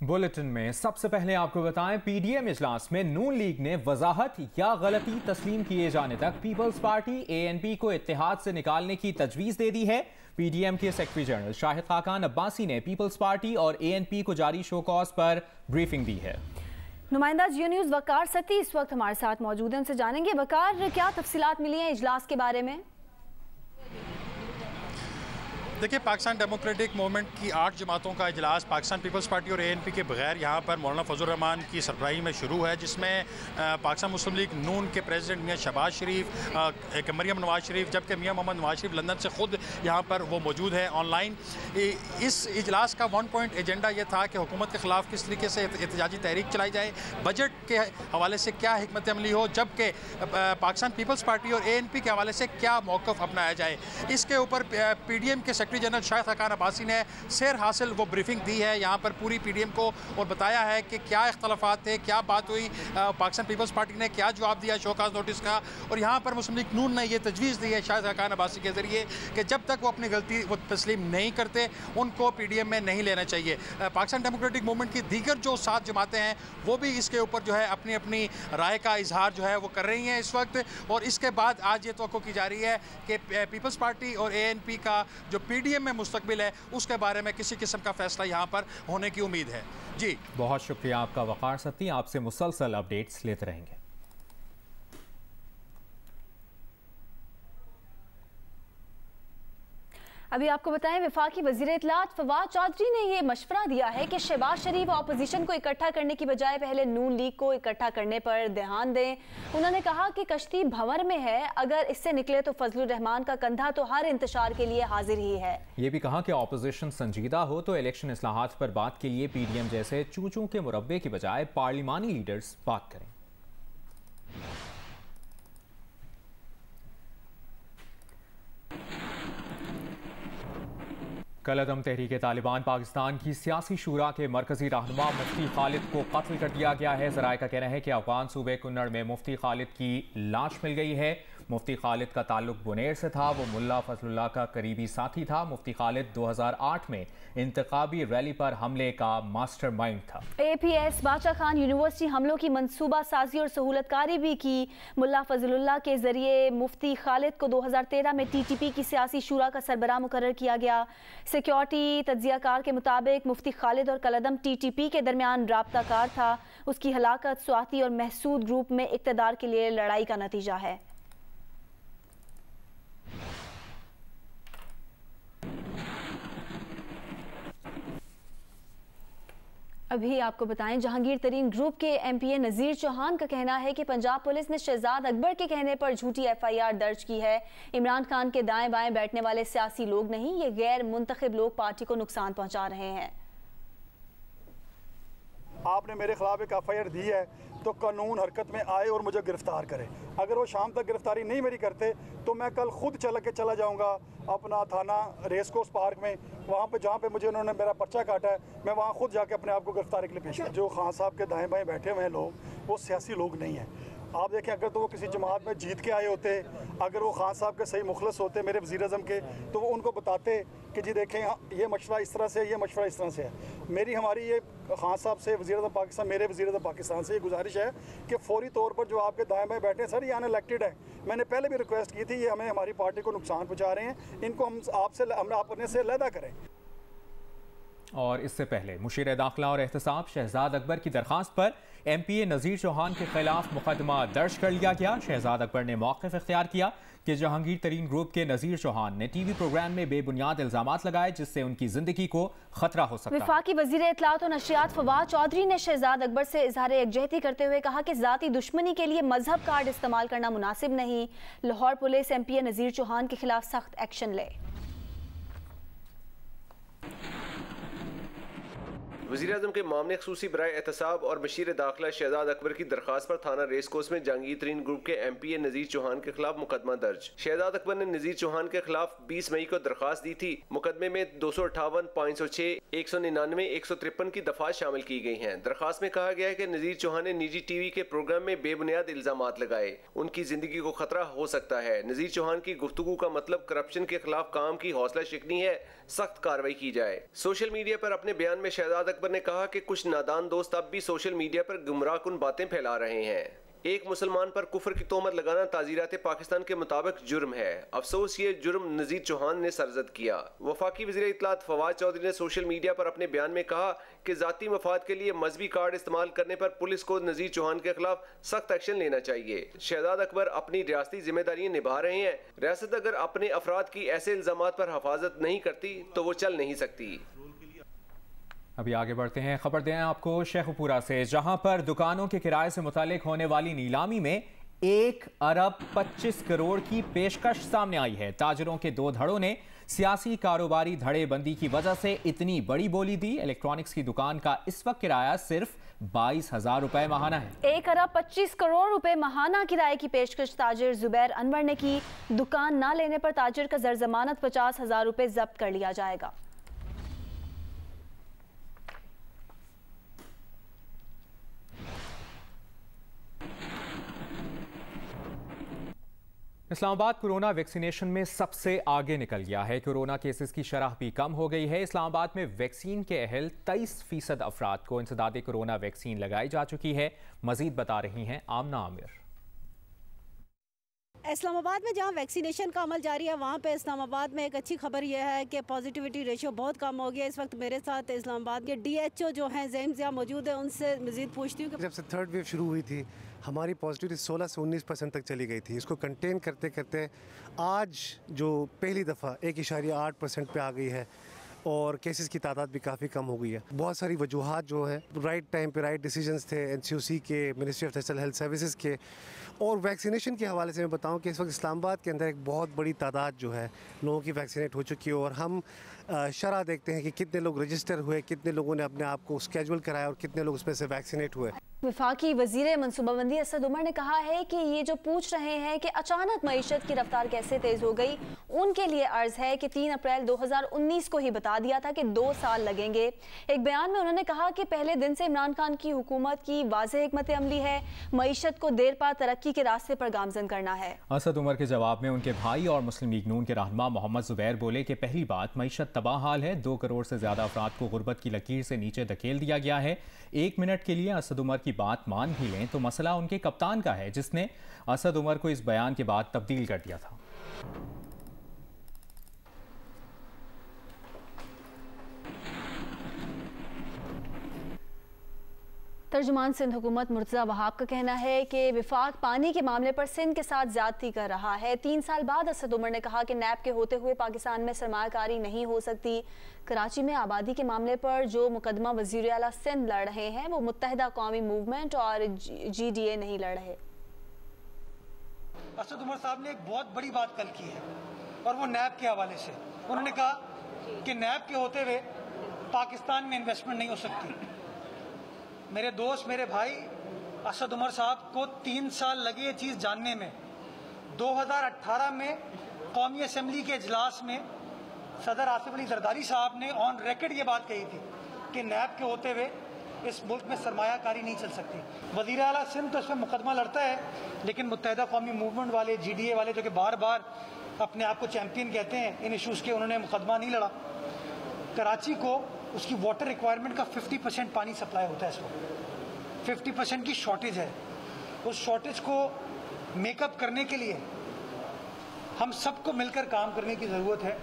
Bulletin में सबसे पहले आपको बताएं, पीडीएम इजलास में नून लीग ने वजाहत या गलती तस्लीम किए जाने तक पीपल्स पार्टी एएनपी को इत्तेहाद से निकालने की तजवीज दे दी है। पीडीएम के सेक्रेटरी जनरल शाहिद खाकान अब्बासी ने पीपल्स पार्टी और एएनपी को जारी शोकॉज पर ब्रीफिंग दी है। नुमाइंदा जियो न्यूज़ वकार सती इस वक्त हमारे साथ मौजूद हैं, उनसे जानेंगे वकार क्या तफसीलात मिली हैं इजलास के बारे में। देखिए, पाकिस्तान डेमोक्रेटिक मूवमेंट की 8 जमातों का इजलास पाकिस्तान पीपल्स पार्टी और एएनपी के बगैर यहाँ पर मौलाना फजल रहमान की सरबराही में शुरू है, जिसमें पाकिस्तान मुस्लिम लीग नून के प्रेसिडेंट मियाँ शहबाज शरीफ, मरियम नवाज शरीफ, जबकि मियाँ मोहम्मद नवाज शरीफ लंदन से ख़ुद यहाँ पर वो मौजूद है ऑनलाइन। इस इजलास का 1 पॉइंट एजेंडा ये था कि हुकूमत के ख़िलाफ़ किस तरीके से एहतजाजी तहरीक चलाई जाए, बजट के हवाले से क्या हिकमत अमली हो, जबकि पाकिस्तान पीपल्स पार्टी और एएनपी के हवाले से क्या मौक़िफ़ अपनाया जाए। इसके ऊपर पीडीएम के सेक्रेटरी जनरल शाहिद खाकान अब्बासी ने सैर हासिल वो ब्रीफिंग दी है यहाँ पर पूरी पीडीएम को, और बताया है कि क्या इख्तलाफात थे, क्या बात हुई, पाकिस्तान पीपल्स पार्टी ने क्या जवाब दिया शोकाज नोटिस का। और यहाँ पर मुस्लिम लीग नून ने यह तजवीज़ दी है शाहिद खाकान अब्बासी के ज़रिए कि जब तक वो अपनी गलती वो तस्लीम नहीं करते उनको पीडीएम में नहीं लेना चाहिए। पाकिस्तान डेमोक्रेटिक मूवमेंट की दीगर जो 7 जमातें हैं वो भी इसके ऊपर जो है अपनी अपनी राय का इजहार जो है वो कर रही हैं इस वक्त। और इसके बाद आज ये तवक्को की जा रही है कि पीपल्स पार्टी और एएनपी का जो पीडीएम में मुस्तकबिल है उसके बारे में किसी किस्म का फैसला यहाँ पर होने की उम्मीद है। जी बहुत शुक्रिया आपका वकार सती, आपसे मुसलसल अपडेट्स लेते रहेंगे। अभी आपको बताएं, वफाकी वज़ीर इत्तलात फवाद चौधरी ने यह मशवरा दिया है कि शहबाज शरीफ अपोजिशन को इकट्ठा करने की बजाय पहले नून लीग को इकट्ठा करने पर ध्यान दें। उन्होंने कहा कि कश्ती भंवर में है, अगर इससे निकले तो फजलुर रहमान का कंधा तो हर इंतशार के लिए हाजिर ही है। ये भी कहा कि अपोजिशन संजीदा हो तो इलेक्शन इस्लाहात पर बात के लिए पीडीएम जैसे चूचों के मुरब्बे की बजाय पार्लिमानी लीडर्स बात करें। कलअदम तहरीक तालिबान पाकिस्तान की सियासी शूरा के मरकजी रहनुमा मुफ्ती खालिद को कत्ल कर दिया गया है। ज़राए का कहना है कि अफगान सूबे कुन्नड़ में मुफ्ती खालिद की लाश मिल गई है। मुफ्ती खालिद का ताल्लुक बुनेर से था, वो मुल्ला फजलुल्लाह का करीबी साथी था। मुफ्ती खालिद 2008 में इंतखाबी रैली पर हमले का मास्टरमाइंड था। APS बादशाह खान यूनिवर्सिटी हमलों की मंसूबा साजी और सहूलतकारी भी की। मुल्ला फजलुल्लाह के जरिए मुफ्ती खालिद को 2013 में TTP की सियासी शूरा का सरबराह मुकर्रर किया गया। सिक्योरिटी तज्जियाकार के मुताबिक मुफ्ती खालिद और कलअदम TTP के दरमियान राब्ताकार था। उसकी हलाकत स्वाति और महसूद ग्रुप में इक़्तिदार के लिए लड़ाई का नतीजा है। अभी आपको बताएं, जहांगीर तरीन ग्रुप के MPA नज़ीर चौहान का कहना है कि पंजाब पुलिस ने शहजाद अकबर के कहने पर झूठी FIR दर्ज की है। इमरान खान के दाएं बाएं बैठने वाले सियासी लोग नहीं, ये गैर मुंतखब लोग पार्टी को नुकसान पहुंचा रहे हैं। आपने मेरे खिलाफ एक FIR दी है तो कानून हरकत में आए और मुझे गिरफ्तार करे। अगर वो शाम तक गिरफ्तारी नहीं मेरी करते तो मैं कल खुद चला जाऊंगा अपना थाना रेस कोर्स पार्क में, वहाँ पे जहाँ पे मुझे उन्होंने मेरा पर्चा काटा है, मैं वहाँ खुद जाके अपने आप को गिरफ्तारी के लिए पेश। जो खान साहब के दाएं बाएं बैठे हुए हैं लोग वो सियासी लोग नहीं हैं। आप देखें, अगर तो वो किसी जमात में जीत के आए होते, अगर वो खान साहब के सही मुखलस होते मेरे वज़ीर-ए-आज़म के, तो वो उनको बताते कि जी देखें ये मशवरा इस तरह से, ये मशवरा इस तरह से है। हमारी ये खान साहब से, वज़ीर-ए-आज़म पाकिस्तान, मेरे वज़ीर-ए-आज़म पाकिस्तान से ये गुजारिश है कि फौरी तौर पर जो आपके दाएं बाएं बैठे हैं सर, ये अनइलेक्टेड है। मैंने पहले भी रिक्वेस्ट की थी, ये हमें हमारी पार्टी को नुकसान पहुँचा रहे हैं, इनको हम अपने से अलहदा करें। और इससे पहले मुशीर दाखिला और एहतसाब शहजाद अकबर की दरख्वास्त पर MPA नज़ीर चौहान के खिलाफ मुकदमा दर्ज कर लिया गया। शहजाद अकबर ने मौक़िफ़ इख्तियार किया कि जहांगीर तरीन ग्रुप के नज़ीर चौहान ने TV प्रोग्राम में बेबुनियाद इल्ज़ामात लगाए जिससे उनकी जिंदगी को खतरा हो सकता है। वफाकी वज़ीर इत्तलात और नशरियात फवाद चौधरी ने शहजाद अकबर से इजहार यकजहती करते हुए कहा कि ज़ाती दुश्मनी के लिए मजहब कार्ड इस्तेमाल करना मुनासिब नहीं। लाहौर पुलिस MPA नज़ीर चौहान के खिलाफ सख्त एक्शन ले। वज़ीर-ए-आज़म के मामले ख़ुसूसी बराए एहतसाब और बशीर दाखिला शहजाद अकबर की दरख्वास्त पर थाना रेस कोर्स में जहांगीर तरीन ग्रुप के MPA नज़ीर चौहान के खिलाफ मुकदमा दर्ज। शहजाद अकबर ने नज़ीर चौहान के खिलाफ 20 मई को दरख्वास्त दी थी। मुकदमे में 258, 506, 199, 153 की दफात शामिल की गई हैं। दरख्वास्त में कहा गया है कि नज़ीर चौहान ने निजी TV के प्रोग्राम में बेबुनियाद इल्जामात लगाए, उनकी जिंदगी को खतरा हो सकता है। नज़ीर चौहान की गुफ्तगू का मतलब करप्शन के खिलाफ काम की हौसला शिकनी है, सख्त कार्रवाई की जाए। सोशल मीडिया पर अपने बयान में शहजाद अकबर ने कहा कि कुछ नादान दोस्त अब भी सोशल मीडिया पर गुमराहकुन बातें फैला रहे हैं। एक मुसलमान पर कुफर की तोहमत लगाना ताज़ीरात पाकिस्तान के मुताबिक जुर्म है। अफसोस ये जुर्म नज़ीर चौहान ने सरजद किया। वफाकी वज़ीर इत्तलात फवाद चौधरी ने सोशल मीडिया पर अपने बयान में कहा कि ज़ाती मफाद के लिए मजहबी कार्ड इस्तेमाल करने पर पुलिस को नज़ीर चौहान के खिलाफ सख्त एक्शन लेना चाहिए। शहजाद अकबर अपनी रियासती जिम्मेदारियां निभा रहे हैं। रियासत अगर अपने अफराद की ऐसे इल्जामात पर हिफाजत नहीं करती तो वो चल नहीं सकती। अभी आगे बढ़ते हैं। खबर दें आपको शेखपुरा से, जहां पर दुकानों के किराए से मुतालिक होने वाली नीलामी में 1 अरब 25 करोड़ की पेशकश सामने आई है। ताजरों के 2 धड़ों ने सियासी कारोबारी धड़ेबंदी की वजह से इतनी बड़ी बोली दी। इलेक्ट्रॉनिक्स की दुकान का इस वक्त किराया सिर्फ 22,000 रुपए महाना है। 1 अरब 25 करोड़ रुपए महाना किराए की पेशकश ताजिर जुबैर अनवर ने की। दुकान न लेने पर ताजिर का जर-जमानत 50,000 रुपए जब्त कर लिया जाएगा। इस्लामाबाद कोरोना वैक्सीनेशन में सबसे आगे निकल गया है। कोरोना केसेस की शरह भी कम हो गई है। इस्लामाबाद में वैक्सीन के अहल 23% अफराद को इंसदादे कोरोना वैक्सीन लगाई जा चुकी है। मजीद बता रही हैं आमना आमिर। इस्लामाबाद में जहां वैक्सीनेशन का अमल जारी है, वहां पे इस्लामाबाद में एक अच्छी खबर यह है कि पॉजिटिविटी रेशियो बहुत कम हो गया। इस वक्त मेरे साथ इस्लामाबाद के DHO जो हैं ज़ैम ज़िया मौजूद है, उनसे मज़ीद पूछती हूँ कि जब से थर्ड वेव शुरू हुई थी हमारी पॉजिटिविटी 16 से 19% तक चली गई थी। इसको कंटेन करते करते आज जो पहली दफ़ा 1.8% पे आ गई है और केसेस की तादाद भी काफ़ी कम हो गई है। बहुत सारी वजूहात जो है, राइट टाइम पे राइट डिसीजंस थे NCOC के, ministry of national health services के। और वैक्सीनेशन के हवाले से मैं बताऊं कि इस वक्त इस्लामाबाद के अंदर एक बहुत बड़ी तादाद जो है लोगों की वैक्सीनेट हो चुकी है। और हम शरह देखते हैं कि कितने लोग रजिस्टर हुए, कितने लोगों ने अपने आप को स्केड्यूल कराया और कितने लोग उसमें से वैक्सीनेट हुए। वफाकी वजीर मनसूबाबंदी असद उमर ने कहा है कि ये जो पूछ रहे हैं कि अचानक मईशत की रफ्तार कैसे तेज हो गई, उनके लिए अर्ज है कि 3 अप्रैल 2019 को ही बता दिया था कि 2 साल लगेंगे। एक बयान में उन्होंने कहा कि पहले दिन से इमरान खान की हुकूमत की वाज़ेह हिकमत अमली है, मईशत को देर पा तरक्की के रास्ते पर गामजन करना है। असद उमर के जवाब में उनके भाई और मुस्लिम लीग नून के रहनुमा मोहम्मद जुबैर बोले कि पहली बात, मईशत तबाह हाल है। 2 करोड़ से ज्यादा अफराद को गुर्बत की लकीर से नीचे धकेल दिया गया है। 1 मिनट के लिए असद उमर की बात मान भी लें तो मसला उनके कप्तान का है, जिसने असद उमर को इस बयान के बाद तब्दील कर दिया था। तर्जुमान सिंध हुकूमत मुर्तज़ा वहाब का कहना है कि विफाक पानी के मामले पर सिंध के साथ ज्यादती कर रहा है। 3 साल बाद असद उमर ने कहा कि नैब के होते हुए पाकिस्तान में सरमायाकारी नहीं हो सकती। कराची में आबादी के मामले पर जो मुकदमा वज़ीर आला सिंध लड़ रहे हैं वो मुत्तहिदा कौमी मूवमेंट और GDA नहीं लड़ रहे। असद उमर साहब ने एक बहुत बड़ी बात कल की है और वो नैब के हवाले से। उन्होंने कहा कि नैब के होते हुए पाकिस्तान में इन्वेस्टमेंट नहीं हो सकती। मेरे दोस्त, मेरे भाई असद उमर साहब को 3 साल लगे ये चीज़ जानने में। 2018 में कौमी असम्बली के इजलास में सदर आसिफ अली जरदारी साहब ने ऑन रिकॉर्ड ये बात कही थी कि नैब के होते हुए इस मुल्क में सरमायाकारी नहीं चल सकती। वज़ीर आला सिंध तो इसमें मुकदमा लड़ता है, लेकिन मुत्तहिदा कौमी मूवमेंट वाले, GDA वाले, जो कि बार बार अपने आप को चैम्पियन कहते हैं इन इशूज़ के, उन्होंने मुकदमा नहीं लड़ा। कराची को उसकी वाटर रिक्वायरमेंट का 50% पानी सप्लाई होता है इस वक्त। 50% की शॉर्टेज है। उस शॉर्टेज को मेकअप करने के लिए हम सबको मिलकर काम करने की ज़रूरत है।